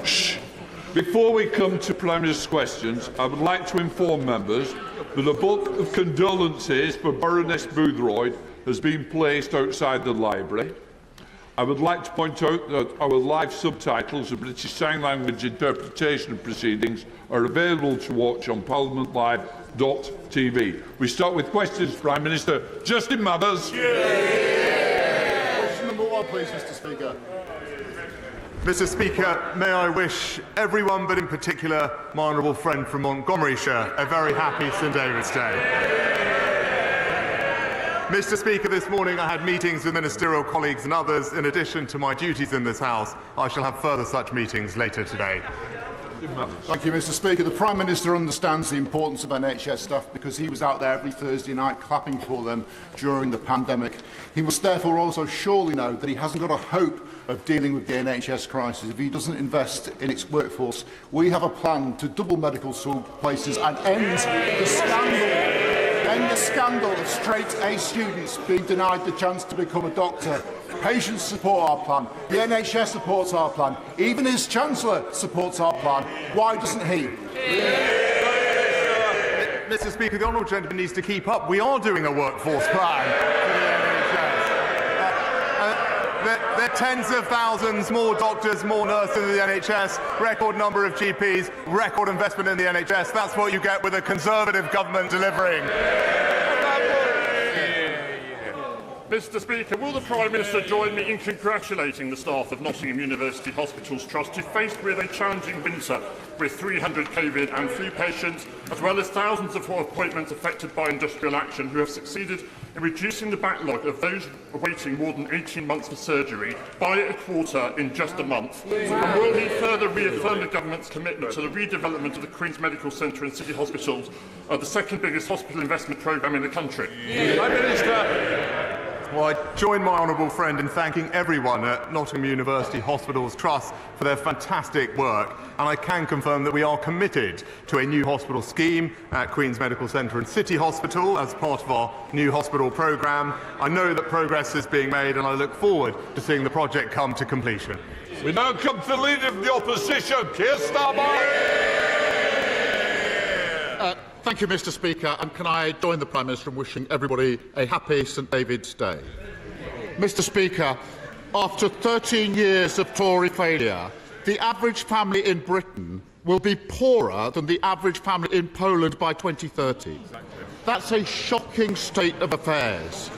Shh. Before we come to Prime Minister's questions, I would like to inform members that a book of condolences for Baroness Boothroyd has been placed outside the library. I would like to point out that our live subtitles of British Sign Language interpretation of proceedings are available to watch on parliamentlive.tv. We start with questions, Prime Minister. Justin Mathers. Question number one, please, Mr. Speaker. Mr. Speaker, may I wish everyone, but in particular my honourable friend from Montgomeryshire, a very happy St David's Day. Mr. Speaker, this morning I had meetings with ministerial colleagues and others. In addition to my duties in this House, I shall have further such meetings later today. Thank you, Mr. Speaker. The Prime Minister understands the importance of NHS staff because he was out there every Thursday night clapping for them during the pandemic. He must therefore also surely know that he hasn't got a hope of dealing with the NHS crisis if he doesn't invest in its workforce. We have a plan to double medical school places and end the scandal of straight-A students being denied the chance to become a doctor. Patients support our plan. The NHS supports our plan. Even his Chancellor supports our plan. Why doesn't he? Mr. Speaker, the honourable gentleman needs to keep up. We are doing a workforce plan for the NHS. There are tens of thousands more doctors, more nurses in the NHS, record number of GPs, record investment in the NHS. That's what you get with a Conservative government delivering. Mr. Speaker, will the Prime Minister join me in congratulating the staff of Nottingham University Hospitals Trust, who faced with a challenging winter with 300 COVID and flu patients, as well as thousands of appointments affected by industrial action, who have succeeded in reducing the backlog of those awaiting more than 18 months for surgery by a quarter in just a month? And will he further reaffirm the Government's commitment to the redevelopment of the Queen's Medical Centre and City Hospitals, the second biggest hospital investment programme in the country? Prime Minister. Well, I join my honourable friend in thanking everyone at Nottingham University Hospitals Trust for their fantastic work, and I can confirm that we are committed to a new hospital scheme at Queen's Medical Centre and City Hospital as part of our new hospital programme. I know that progress is being made, and I look forward to seeing the project come to completion. We now come to the Leader of the Opposition, Keir Starmer. Thank you, Mr. Speaker, and can I join the Prime Minister in wishing everybody a happy St David's Day. Mr. Speaker, after 13 years of Tory failure, the average family in Britain will be poorer than the average family in Poland by 2030. That's a shocking state of affairs.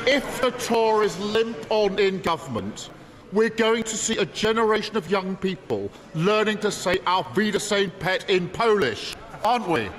If the Tories limp on in government, we're going to see a generation of young people learning to say Auf Wiedersehen, pet in Polish, aren't we?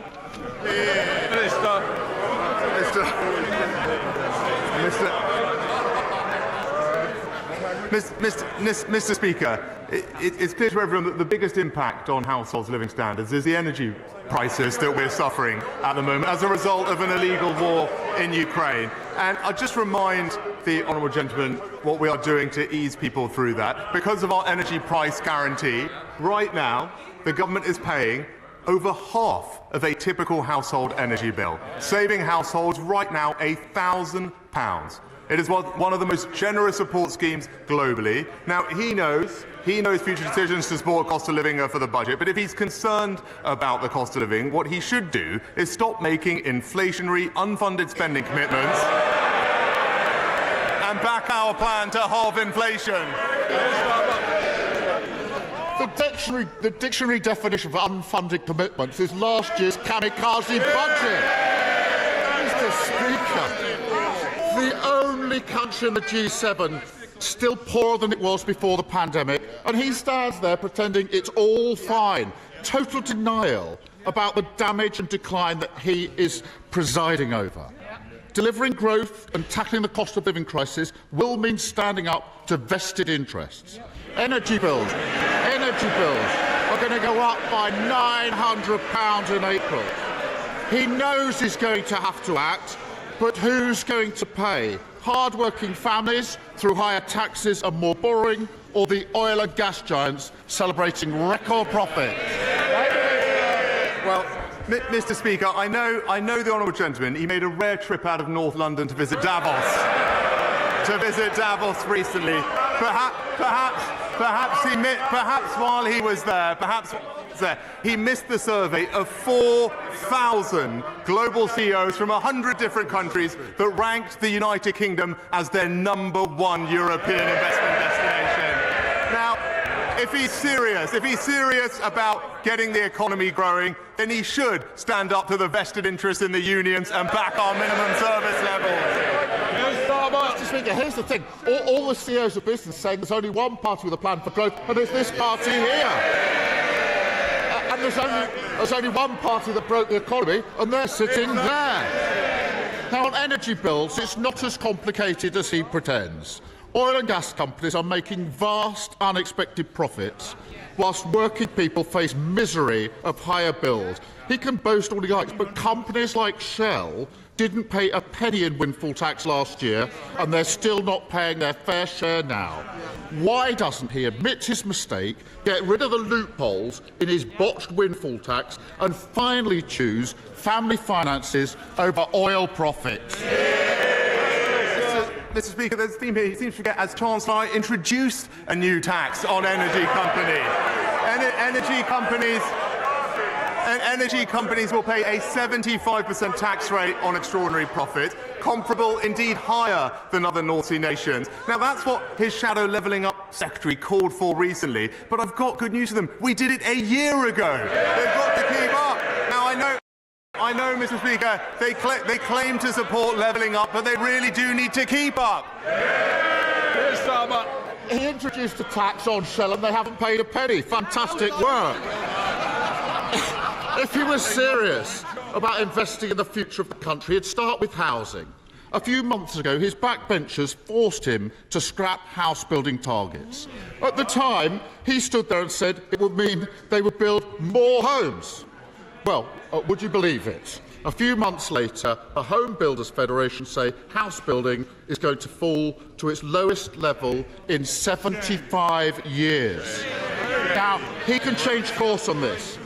Mr. Speaker, it's clear to everyone that the biggest impact on households' living standards is the energy crisis that we're suffering at the moment as a result of an illegal war in Ukraine. And I just remind the honourable gentleman what we are doing to ease people through that. Because of our energy price guarantee, right now the government is paying over half of a typical household energy bill, saving households right now £1,000. It is one of the most generous support schemes globally. Now, he knows future decisions to support cost of living are for the budget, but if he's concerned about the cost of living, what he should do is stop making inflationary, unfunded spending commitments and back our plan to halve inflation. The dictionary definition of unfunded commitments is last year's kamikaze budget. Mr. Speaker, the only country in the G7 still poorer than it was before the pandemic, and he stands there pretending it's all fine. Total denial about the damage and decline that he is presiding over. Delivering growth and tackling the cost of living crisis will mean standing up to vested interests. Energy bills are going to go up by £900 in April. He knows he's going to have to act, but who's going to pay? Hard-working families through higher taxes and more borrowing, or the oil and gas giants celebrating record profits? Well, Mr. Speaker, I know the honourable gentleman. He made a rare trip out of North London to visit Davos. Recently. perhaps while he was there, he missed the survey of 4,000 global CEOs from 100 different countries that ranked the United Kingdom as their #1 European investment destination. Now, if he's serious about getting the economy growing, then he should stand up to the vested interests in the unions and back our minimum service levels. Mr. Speaker, here's the thing. All the CEOs of business saying there's only one party with a plan for growth, and it's this party here. And there's only one party that broke the economy, and they're sitting there. Now, on energy bills, it's not as complicated as he pretends. Oil and gas companies are making vast, unexpected profits, whilst working people face misery of higher bills. He can boast all he likes, but companies like Shell didn't pay a penny in windfall tax last year, and they're still not paying their fair share now. Why doesn't he admit his mistake, get rid of the loopholes in his botched windfall tax, and finally choose family finances over oil profits? Mr. Speaker, there's a theme here. He seems to forget, as Chancellor, I introduced a new tax on energy companies. Energy companies will pay a 75% tax rate on extraordinary profit, comparable, indeed higher than other North Sea nations. Now, that's what his shadow levelling up secretary called for recently, but I've got good news for them. We did it a year ago. They've got to keep up. Now, I know, Mr. Speaker, they claim to support levelling up, but they really do need to keep up. He introduced a tax on Shell and they haven't paid a penny. Fantastic work. If he was serious about investing in the future of the country, he'd start with housing. A few months ago, his backbenchers forced him to scrap house-building targets. At the time, he stood there and said it would mean they would build more homes. Well, would you believe it? A few months later, the Home Builders Federation say house building is going to fall to its lowest level in 75 years. Now, he can change course on this.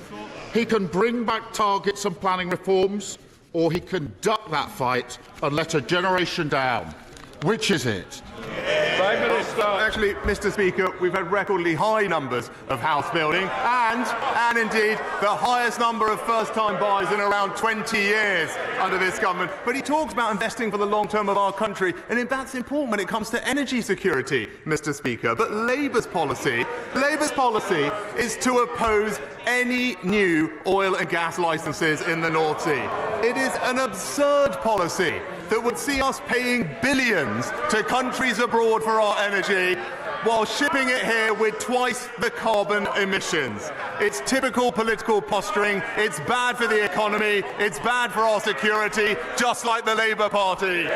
He can bring back targets and planning reforms, or he can duck that fight and let a generation down. Which is it? Prime Minister. Actually, Mr. Speaker, we've had recordly high numbers of house building and indeed the highest number of first-time buyers in around 20 years under this government. But he talks about investing for the long term of our country, and that's important when it comes to energy security, Mr. Speaker. But Labour's policy is to oppose any new oil and gas licences in the North Sea. It is an absurd policy that would see us paying billions to countries abroad for our energy while shipping it here with twice the carbon emissions. It's typical political posturing. It's bad for the economy. It's bad for our security, just like the Labour Party.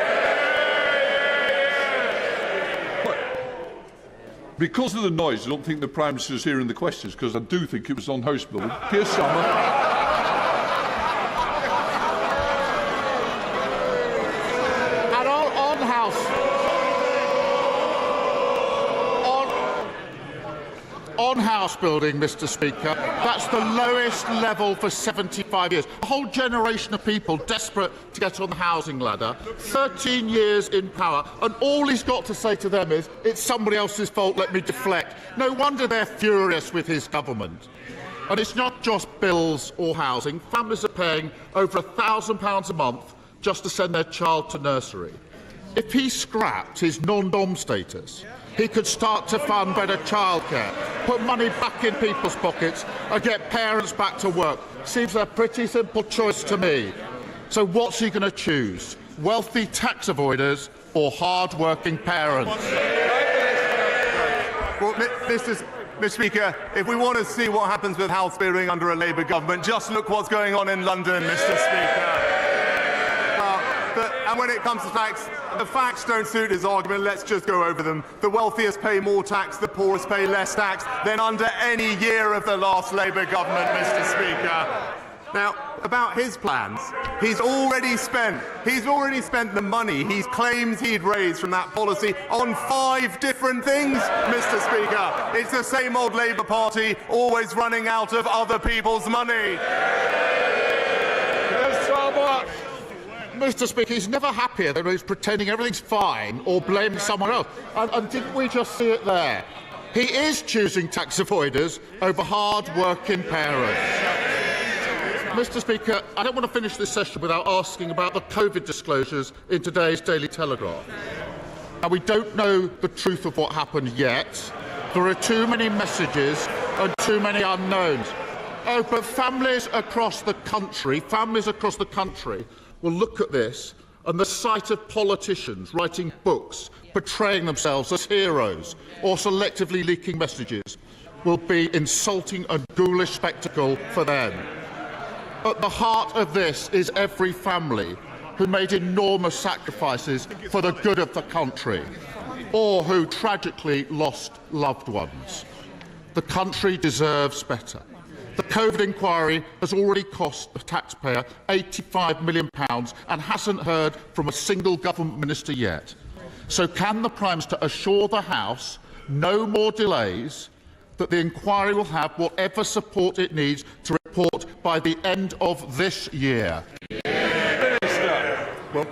Because of the noise, I don't think the Prime Minister is hearing the questions, because I do think it was on house building. Keir Starmer. On house building, Mr. Speaker, that's the lowest level for 75 years. A whole generation of people desperate to get on the housing ladder, 13 years in power, and all he's got to say to them is, it's somebody else's fault, let me deflect. No wonder they're furious with his government. And it's not just bills or housing. Families are paying over £1,000 a month just to send their child to nursery. If he scrapped his non-dom status, he could start to fund better childcare, put money back in people's pockets and get parents back to work. Seems a pretty simple choice to me. So what's he going to choose? Wealthy tax avoiders or hard-working parents? Well, Mr. Speaker, if we want to see what happens with house building under a Labour government, just look what's going on in London, Mr. Speaker. And when it comes to tax, the facts don't suit his argument. Let's just go over them. The wealthiest pay more tax, the poorest pay less tax than under any year of the last Labour government, Mr. Speaker. Now, about his plans, he's already spent the money he claims he'd raised from that policy on 5 different things, Mr. Speaker. It's the same old Labour Party, always running out of other people's money. Mr. Speaker, he's never happier than when he's pretending everything's fine or blaming someone else. And didn't we just see it there? He is choosing tax avoiders over hard-working parents. Mr. Speaker, I don't want to finish this session without asking about the COVID disclosures in today's Daily Telegraph. Now, we don't know the truth of what happened yet. There are too many messages and too many unknowns. Oh, but families across the country will look at this, and the sight of politicians writing books, portraying themselves as heroes, or selectively leaking messages will be insulting and ghoulish spectacle for them. At the heart of this is every family who made enormous sacrifices for the good of the country, or who tragically lost loved ones. The country deserves better. The COVID inquiry has already cost the taxpayer £85 million and hasn't heard from a single government minister yet. So can the Prime Minister assure the House no more delays, that the inquiry will have whatever support it needs to report by the end of this year? Well,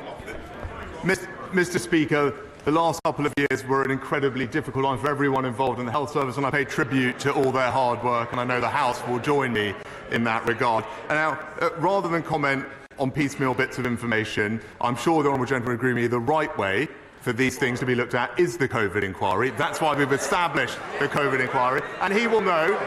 Mr. Speaker, the last couple of years were an incredibly difficult time for everyone involved in the health service, and I pay tribute to all their hard work, and I know the House will join me in that regard. And now, rather than comment on piecemeal bits of information, I'm sure the honourable gentleman will agree with me the right way for these things to be looked at is the COVID inquiry. That's why we've established the COVID inquiry, and he will know,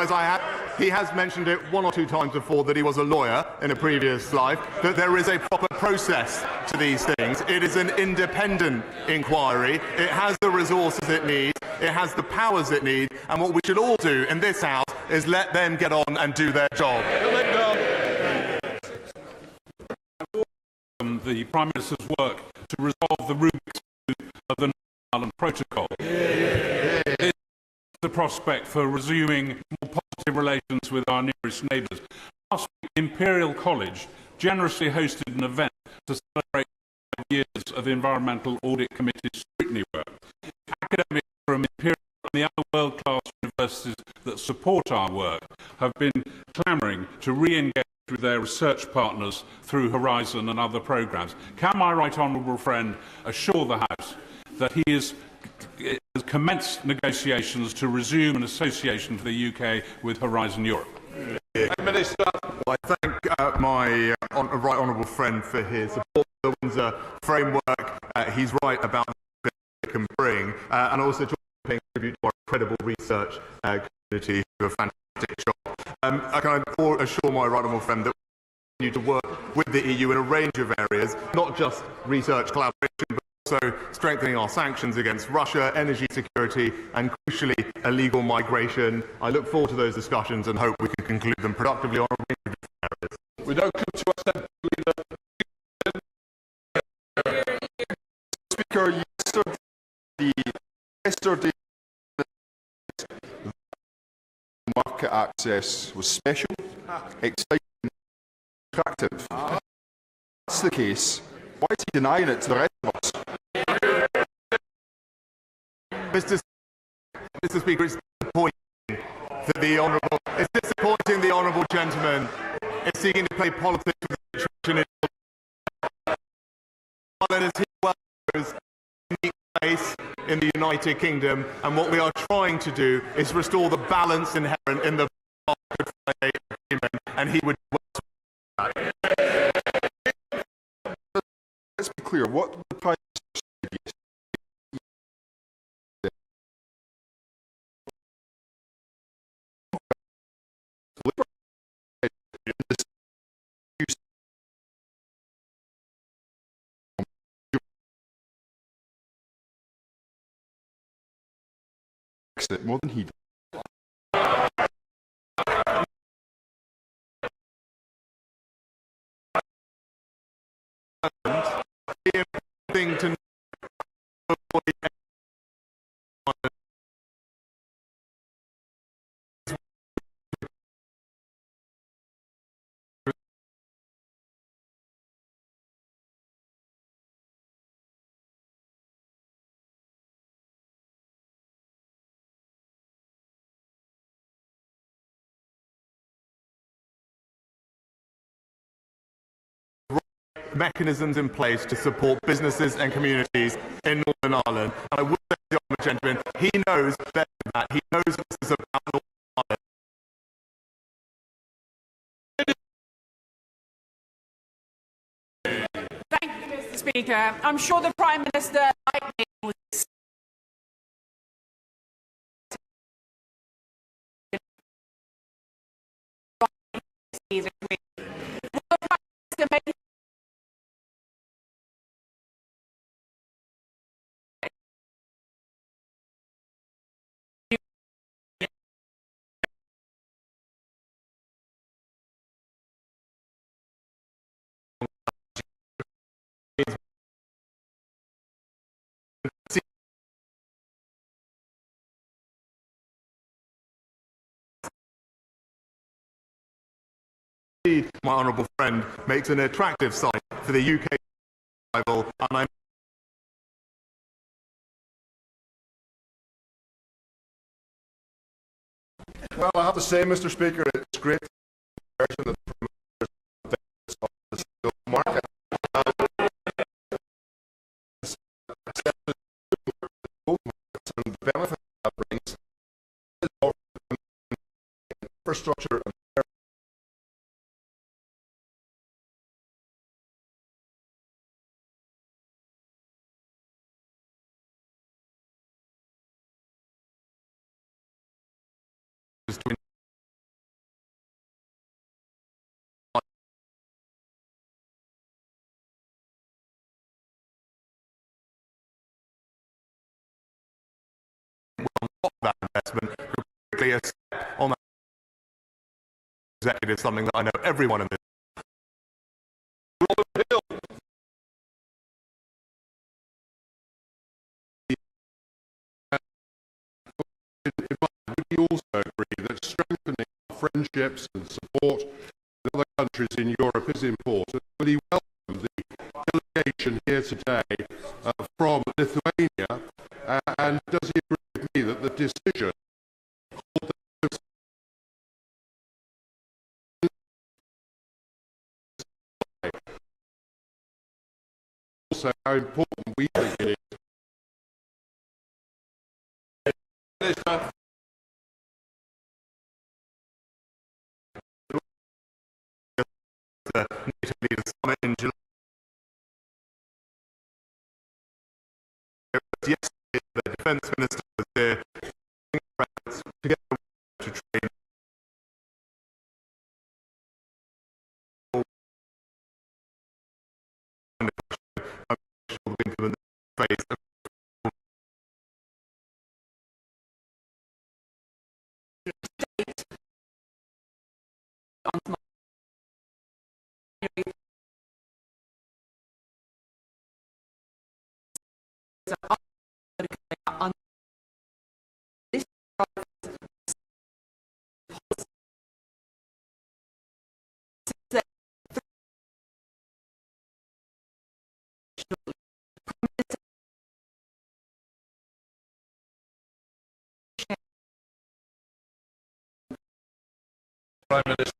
as I have. He has mentioned it one or two times before that he was a lawyer in a previous life, that there is a proper process to these things. It is an independent inquiry. It has the resources it needs. It has the powers it needs. And what we should all do in this House is let them get on and do their job. The Prime Minister's work to resolve the Rubik's Cube of the Northern Ireland Protocol. The prospect for resuming more positive relations with our nearest neighbours. Last week, Imperial College generously hosted an event to celebrate 5 years of Environmental Audit Committee scrutiny work. Academics from Imperial and the other world-class universities that support our work have been clamouring to re-engage with their research partners through Horizon and other programmes. Can my right honourable friend assure the House that he has commenced negotiations to resume an association for the UK with Horizon Europe? Minister. Well, I thank my right honourable friend for his support for the Windsor framework. He's right about what it can bring, and also paying tribute to our incredible research community who do a fantastic job. I can assure my right honourable friend that we continue to work with the EU in a range of areas, not just research collaboration, but also strengthening our sanctions against Russia, energy security and, crucially, illegal migration. I look forward to those discussions and hope we can conclude them productively on a range of different areas. We now come to Assembly Leader. Speaker, yesterday market access was special, exciting, attractive. If that's the case, why is he denying it to the rest of us? Mr. Speaker, it's disappointing that it's disappointing the honourable gentleman is seeking to play politics with the situation in Ireland, as he well knows, a unique place in the United Kingdom, and what we are trying to do is restore the balance inherent in the Good Friday Agreement, and he would well that. Let's be clear, what the Prime Minister said yesterday. More than he did. Thing to mechanisms in place to support businesses and communities in Northern Ireland. And I would say the honourable gentleman, he knows better than that. He knows that this is about Northern Ireland. Thank you, Mr. Speaker. I'm sure the Prime Minister, like me, was this week. Will the Prime Minister make My honourable friend makes an attractive site for the UK rival, and I'm Well, I have to say, Mr. Speaker, it's great that the Prime Minister's on the single market. And the benefit that brings is infrastructure and that investment quickly a step on that executive, something that I know everyone in this would you also agree that strengthening our friendships and support with other countries in Europe is important? Will he welcome the delegation here today from Lithuania? And does he agree with me that the decision also how important we think it is? NATO leaders summit in July. Yesterday, the defence minister was here together to train. I'm sure the winter and the phase of Prime Minister.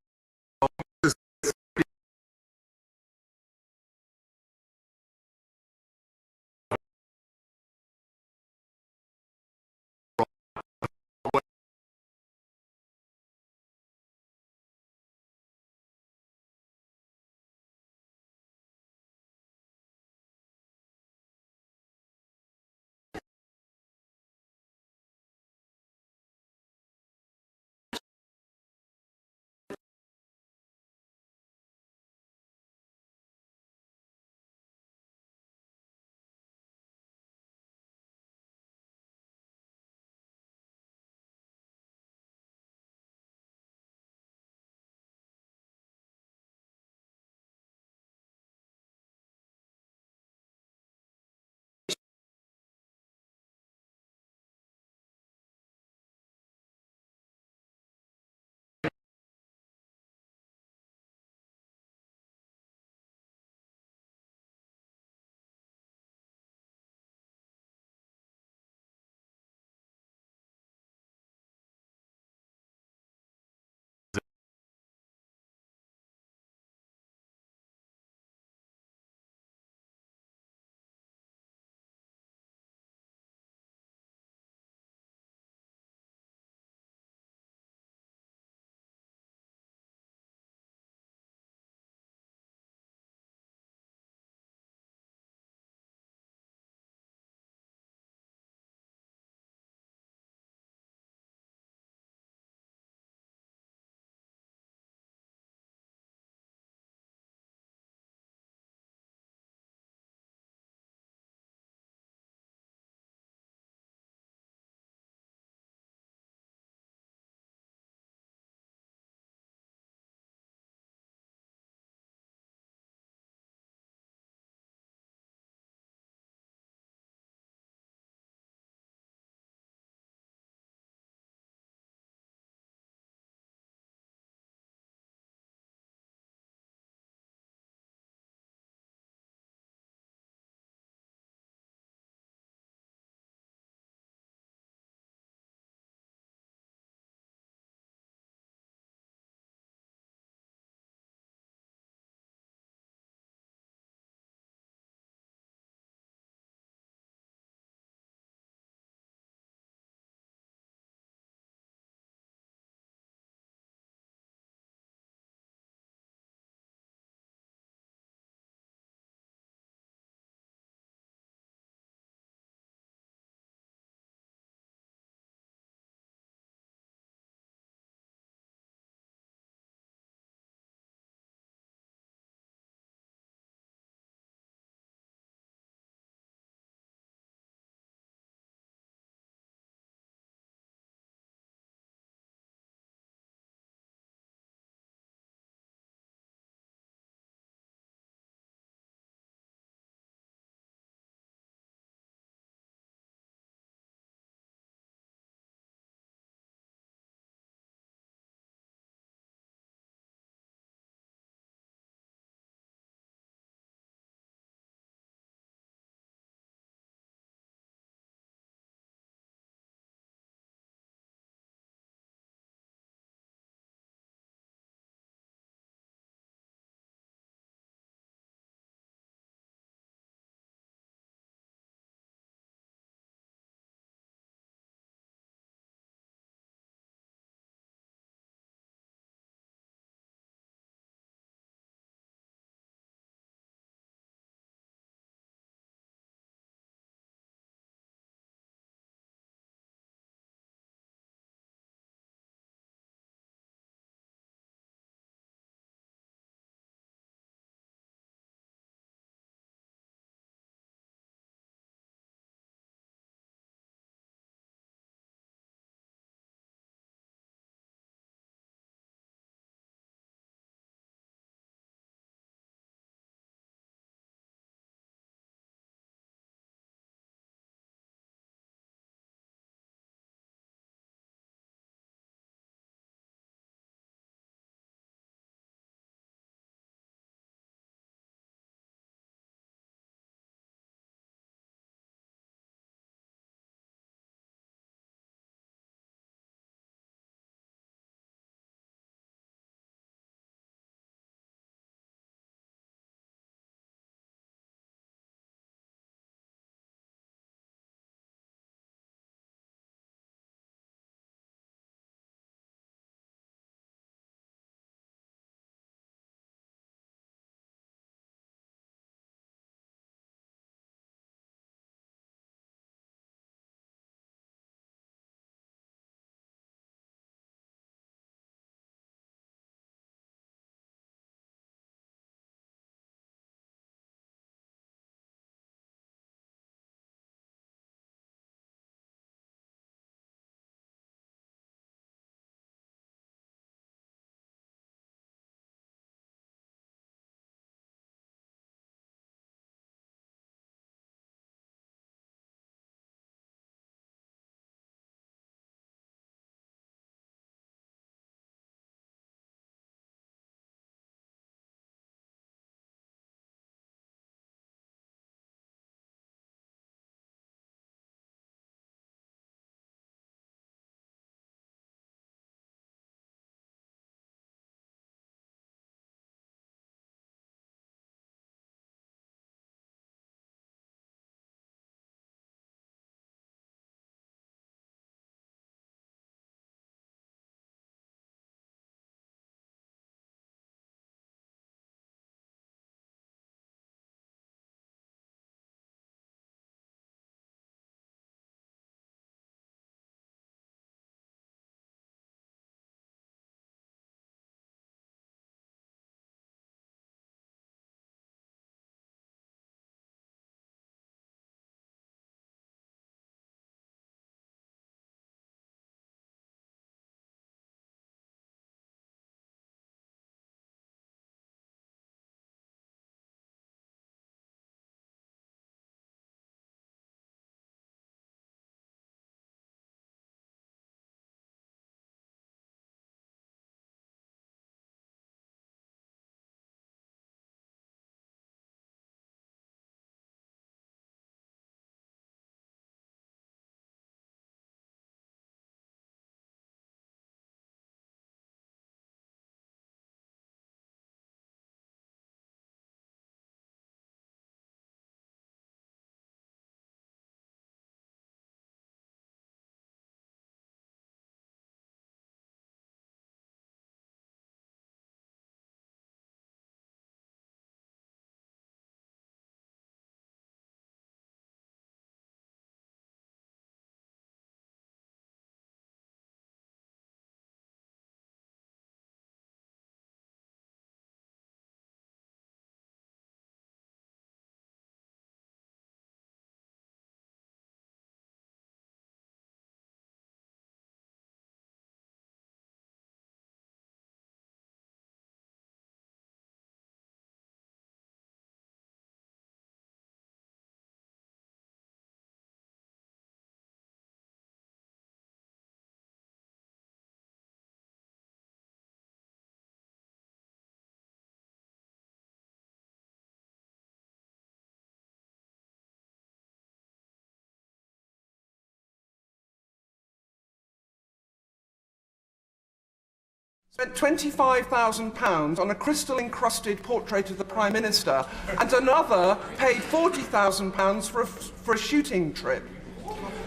spent £25,000 on a crystal-encrusted portrait of the Prime Minister, and another paid £40,000 for a shooting trip.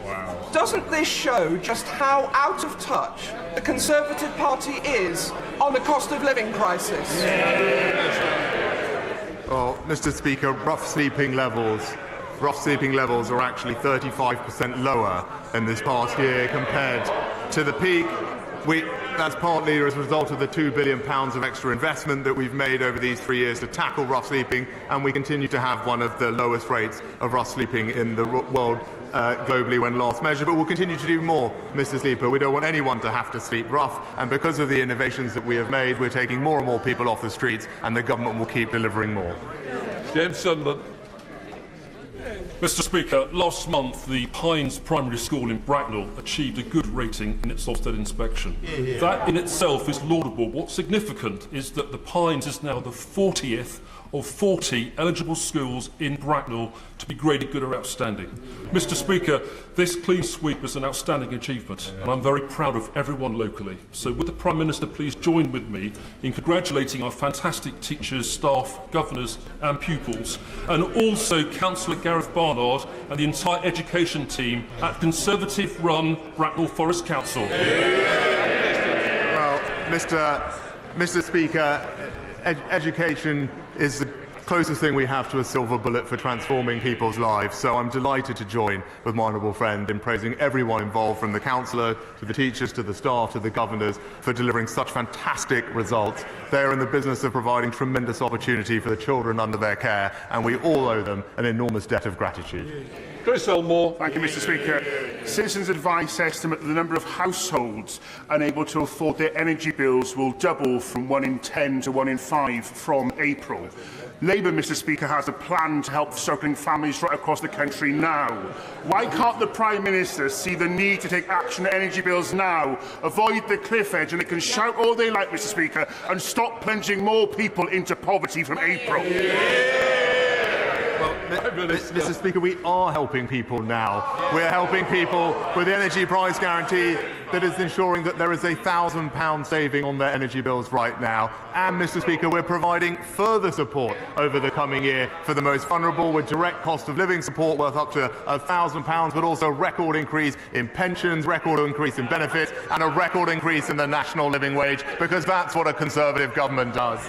Wow. Doesn't this show just how out of touch the Conservative Party is on the cost of living crisis? Well, Mr. Speaker, rough sleeping levels are actually 35% lower than this past year compared to the peak. That's partly as a result of the £2 billion of extra investment that we've made over these 3 years to tackle rough sleeping, and we continue to have one of the lowest rates of rough sleeping in the world globally when last measured. But we'll continue to do more, Mr. Speaker. We don't want anyone to have to sleep rough, and because of the innovations that we have made, we're taking more and more people off the streets, and the government will keep delivering more. James Sunderland. Mr. Speaker, last month the Pines Primary School in Bracknell achieved a good rating in its Ofsted inspection. That in itself is laudable. What's significant is that the Pines is now the 40th of 40 eligible schools in Bracknell to be graded good or outstanding. Mr. Speaker, this clean sweep is an outstanding achievement, and I'm very proud of everyone locally. So would the Prime Minister please join with me in congratulating our fantastic teachers, staff, governors and pupils, and also Councillor Gareth Barnard and the entire education team at Conservative-run Bracknell Forest Council. Well, Mr. Speaker, education is the closest thing we have to a silver bullet for transforming people's lives, so I'm delighted to join with my honourable friend in praising everyone involved, from the councillor to the teachers to the staff to the governors, for delivering such fantastic results. They are in the business of providing tremendous opportunity for the children under their care, and we all owe them an enormous debt of gratitude. Chris Elmore. Thank you, Mr. Speaker. Citizens Advice estimate that the number of households unable to afford their energy bills will double from 1 in 10 to 1 in 5 from April. Labour, Mr. Speaker, has a plan to help struggling families right across the country now. Why can't the Prime Minister see the need to take action on energy bills now, avoid the cliff edge, and they can shout all they like, Mr. Speaker, and stop plunging more people into poverty from April? Mr. Speaker, we are helping people now. We're helping people with the energy price guarantee that is ensuring that there is a £1,000 saving on their energy bills right now. And, Mr. Speaker, we're providing further support over the coming year for the most vulnerable, with direct cost of living support worth up to £1,000, but also a record increase in pensions, record increase in benefits, and a record increase in the national living wage, because that's what a Conservative government does.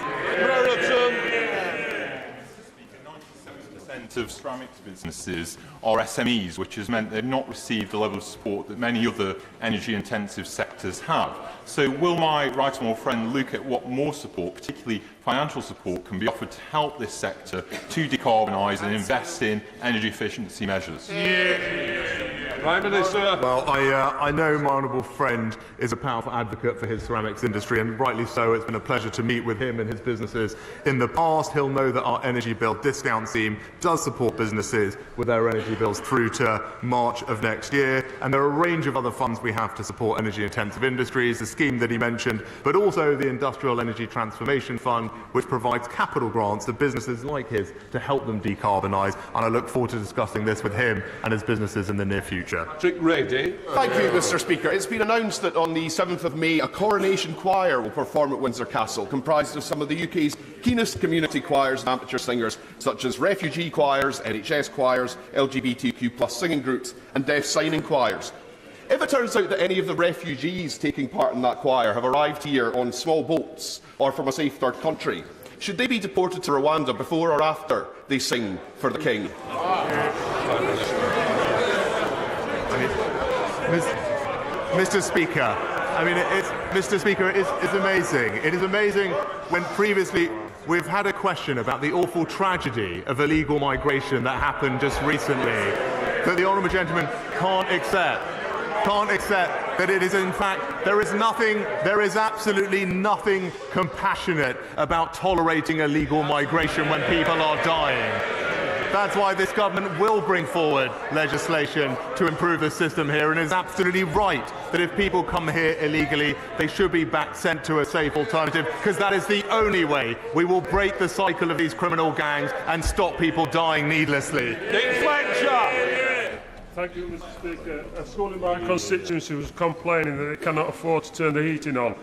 Of ceramics businesses are SMEs, which has meant they've not received the level of support that many other energy-intensive sectors have. So will my right honourable friend look at what more support, particularly financial support, can be offered to help this sector to decarbonise and invest in energy efficiency measures? Prime Minister. Well, I know my honourable friend is a powerful advocate for his ceramics industry, and rightly so. It's been a pleasure to meet with him and his businesses in the past. He'll know that our energy bill discount scheme does support businesses with their energy bills through to March of next year, and there are a range of other funds we have to support energy-intensive industries, the scheme that he mentioned, but also the Industrial Energy Transformation Fund, which provides capital grants to businesses like his to help them decarbonise, and I look forward to discussing this with him and his businesses in the near future. Thank you, Mr. Speaker. It's been announced that on the 7th of May, a coronation choir will perform at Windsor Castle, comprised of some of the UK's keenest community choirs and amateur singers, such as refugee choirs, NHS choirs, LGBTQ+ singing groups, and deaf signing choirs. If it turns out that any of the refugees taking part in that choir have arrived here on small boats or from a safe third country, should they be deported to Rwanda before or after they sing for the King? Mr. Speaker, Mr. Speaker, it's amazing. It is amazing when previously we've had a question about the awful tragedy of illegal migration that happened just recently, that the honourable gentleman can't accept that it is, in fact, there is absolutely nothing compassionate about tolerating illegal migration when people are dying. That's why this government will bring forward legislation to improve the system here, and is absolutely right that if people come here illegally, they should be sent to a safe alternative, because that is the only way we will break the cycle of these criminal gangs and stop people dying needlessly. Thank you, Mr. Speaker. A school in my constituency was complaining that they cannot afford to turn the heating on.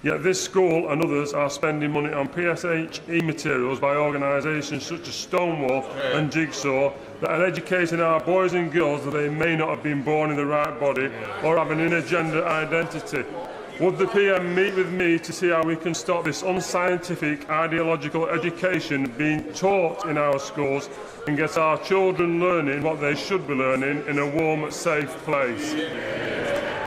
Yet this school and others are spending money on PSHE materials by organisations such as Stonewall and Jigsaw that are educating our boys and girls that they may not have been born in the right body or have an inner gender identity. Would the PM meet with me to see how we can stop this unscientific ideological education being taught in our schools and get our children learning what they should be learning in a warm, safe place?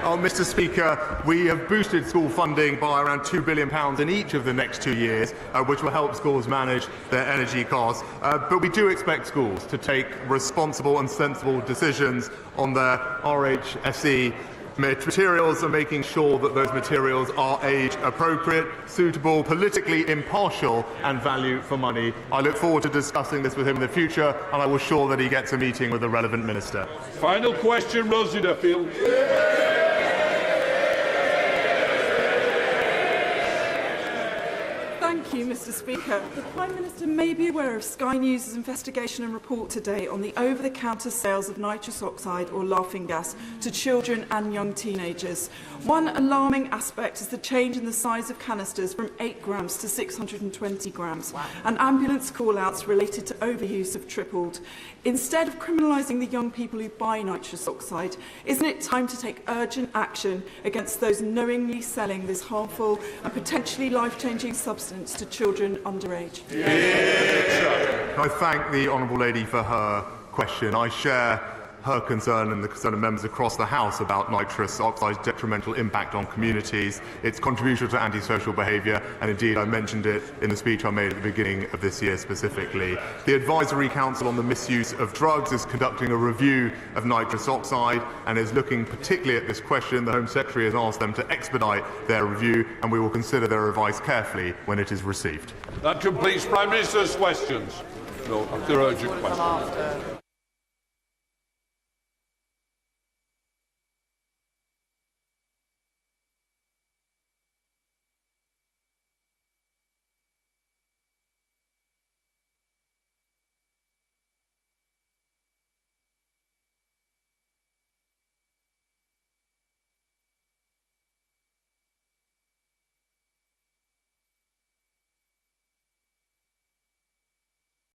Oh, Mr. Speaker, we have boosted school funding by around £2 billion in each of the next 2 years, which will help schools manage their energy costs. But we do expect schools to take responsible and sensible decisions on their RHSE materials and making sure that those materials are age appropriate, suitable, politically impartial and value for money. I look forward to discussing this with him in the future, and I will ensure that he gets a meeting with the relevant minister. Final question, Rosie Duffield. Thank you, Mr. Speaker. The Prime Minister may be aware of Sky News' investigation and report today on the over-the-counter sales of nitrous oxide or laughing gas to children and young teenagers. One alarming aspect is the change in the size of canisters from 8 grams to 620 grams, and ambulance call-outs related to overuse have tripled. Instead of criminalising the young people who buy nitrous oxide, isn't it time to take urgent action against those knowingly selling this harmful and potentially life-changing substance to children underage? I thank the honourable lady for her question. I share her concern and the concern of members across the House about nitrous oxide's detrimental impact on communities, its contribution to antisocial behaviour, and indeed I mentioned it in the speech I made at the beginning of this year specifically. The Advisory Council on the Misuse of Drugs is conducting a review of nitrous oxide and is looking particularly at this question. The Home Secretary has asked them to expedite their review, and we will consider their advice carefully when it is received. That completes Prime Minister's questions. No, after urgent questions.